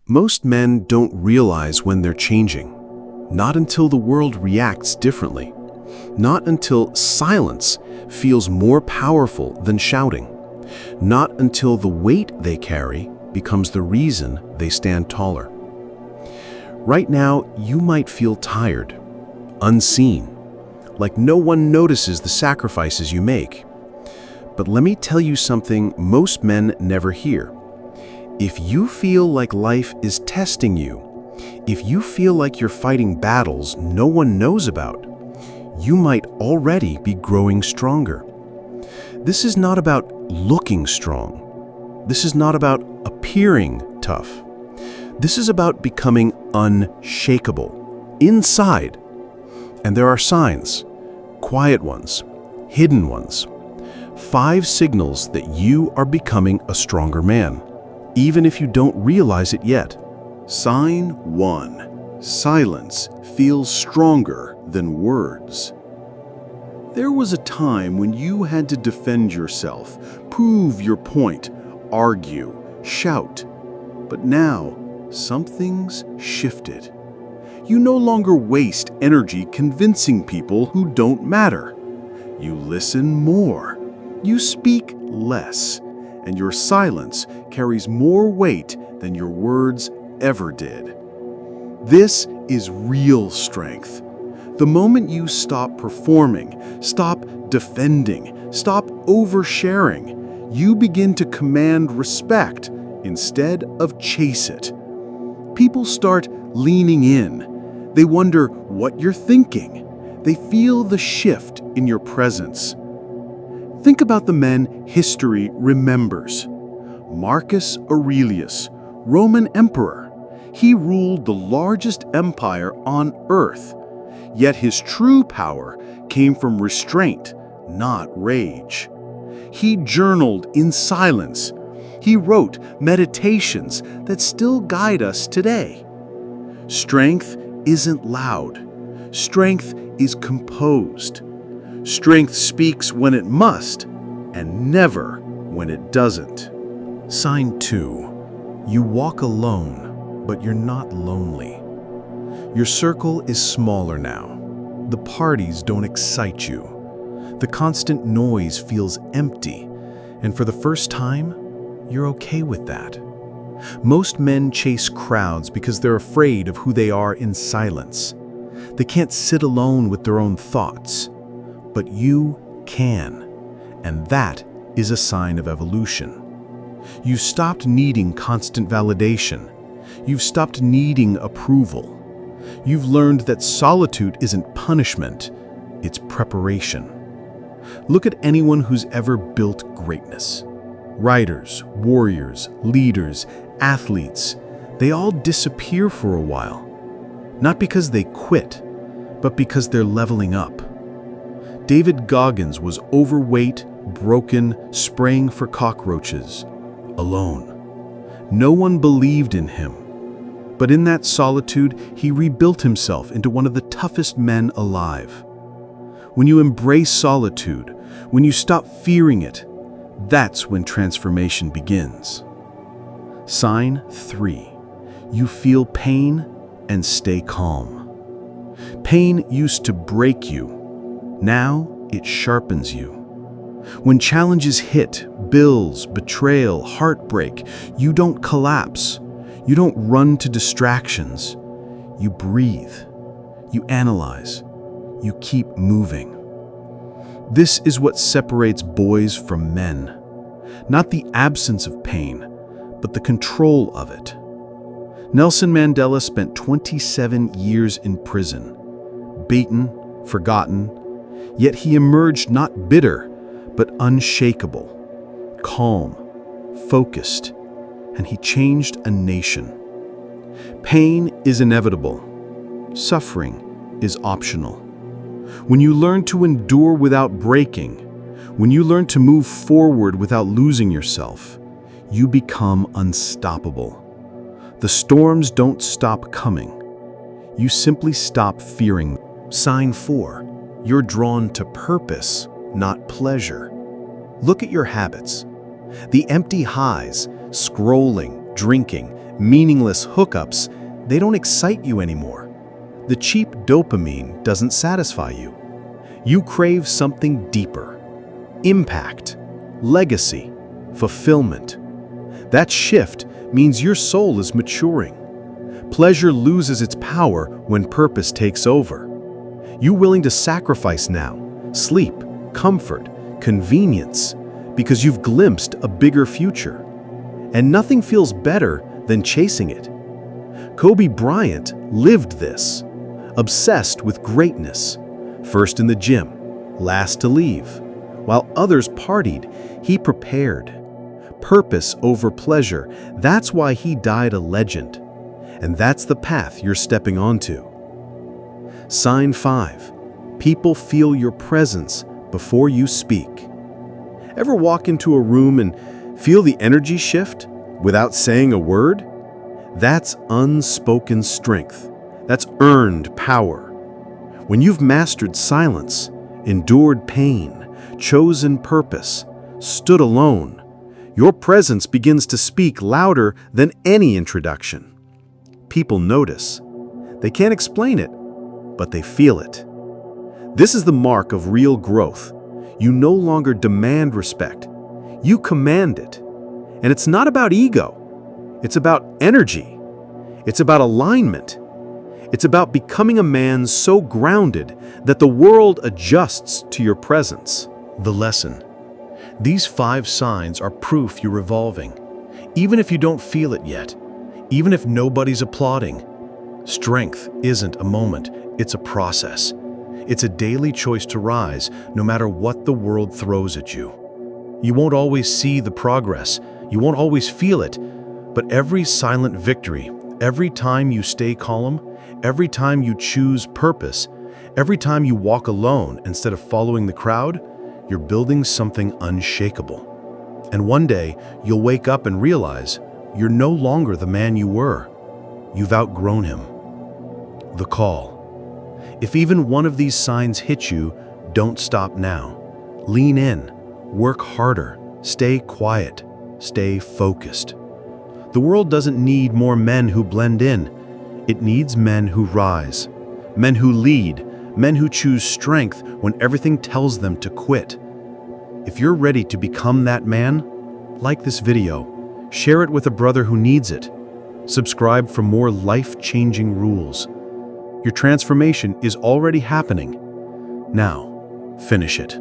Most men don't realize when they're changing. Not until the world reacts differently. Not until silence feels more powerful than shouting. Not until the weight they carry becomes the reason they stand taller. Right now, you might feel tired, unseen, like no one notices the sacrifices you make. But let me tell you something most men never hear. If you feel like life is testing you, if you feel like you're fighting battles no one knows about, you might already be growing stronger. This is not about looking strong. This is not about appearing tough. This is about becoming unshakable, inside. And there are signs, quiet ones, hidden ones. 5 signals that you are becoming a stronger man, even if you don't realize it yet. Sign 1. Silence feels stronger than words. There was a time when you had to defend yourself, prove your point, argue, shout. But now, something's shifted. You no longer waste energy convincing people who don't matter. You listen more. You speak less. And your silence carries more weight than your words ever did. This is real strength. The moment you stop performing, stop defending, stop oversharing, you begin to command respect instead of chase it. People start leaning in. They wonder what you're thinking. They feel the shift in your presence. Think about the men history remembers. Marcus Aurelius, Roman emperor. He ruled the largest empire on earth. Yet his true power came from restraint, not rage. He journaled in silence. He wrote meditations that still guide us today. Strength isn't loud. Strength is composed. Strength speaks when it must, and never when it doesn't. Sign 2. You walk alone, but you're not lonely. Your circle is smaller now. The parties don't excite you. The constant noise feels empty, and for the first time, you're okay with that. Most men chase crowds because they're afraid of who they are in silence. They can't sit alone with their own thoughts. But you can, and that is a sign of evolution. You've stopped needing constant validation. You've stopped needing approval. You've learned that solitude isn't punishment, it's preparation. Look at anyone who's ever built greatness. Writers, warriors, leaders, athletes, they all disappear for a while. Not because they quit, but because they're leveling up. David Goggins was overweight, broken, spraying for cockroaches, alone. No one believed in him. But in that solitude, he rebuilt himself into one of the toughest men alive. When you embrace solitude, when you stop fearing it, that's when transformation begins. Sign 3. You feel pain and stay calm. Pain used to break you. Now it sharpens you. When challenges hit, bills, betrayal, heartbreak, you don't collapse. You don't run to distractions. You breathe. You analyze. You keep moving. This is what separates boys from men. Not the absence of pain, but the control of it. Nelson Mandela spent 27 years in prison, beaten, forgotten, yet he emerged not bitter, but unshakable, calm, focused, and he changed a nation. Pain is inevitable. Suffering is optional. When you learn to endure without breaking, when you learn to move forward without losing yourself, you become unstoppable. The storms don't stop coming. You simply stop fearing. Sign 4. You're drawn to purpose, not pleasure. Look at your habits. The empty highs, scrolling, drinking, Meaningless hookups, they don't excite you anymore. The cheap dopamine doesn't satisfy you. You crave something deeper. Impact, legacy, fulfillment. That shift means your soul is maturing. Pleasure loses its power when purpose takes over. You're willing to sacrifice now, sleep, comfort, convenience, because you've glimpsed a bigger future. And nothing feels better than chasing it. Kobe Bryant lived this, obsessed with greatness, first in the gym, last to leave. While others partied, he prepared. Purpose over pleasure, that's why he died a legend. And that's the path you're stepping onto. Sign 5. People feel your presence before you speak. Ever walk into a room and feel the energy shift without saying a word? That's unspoken strength. That's earned power. When you've mastered silence, endured pain, chosen purpose, stood alone, your presence begins to speak louder than any introduction. People notice. They can't explain it, but they feel it. This is the mark of real growth. You no longer demand respect. You command it. And it's not about ego. It's about energy. It's about alignment. It's about becoming a man so grounded that the world adjusts to your presence. The lesson. These 5 signs are proof you're evolving. Even if you don't feel it yet, even if nobody's applauding. Strength isn't a moment, it's a process. It's a daily choice to rise, no matter what the world throws at you. You won't always see the progress, you won't always feel it, but every silent victory, every time you stay calm, every time you choose purpose, every time you walk alone instead of following the crowd, you're building something unshakable. And one day, you'll wake up and realize you're no longer the man you were. You've outgrown him. The call. If even one of these signs hit you, don't stop now. Lean in, work harder, stay quiet, stay focused. The world doesn't need more men who blend in. It needs men who rise, men who lead, men who choose strength when everything tells them to quit. If you're ready to become that man, like this video, share it with a brother who needs it. Subscribe for more life-changing rules. Your transformation is already happening. Now, finish it.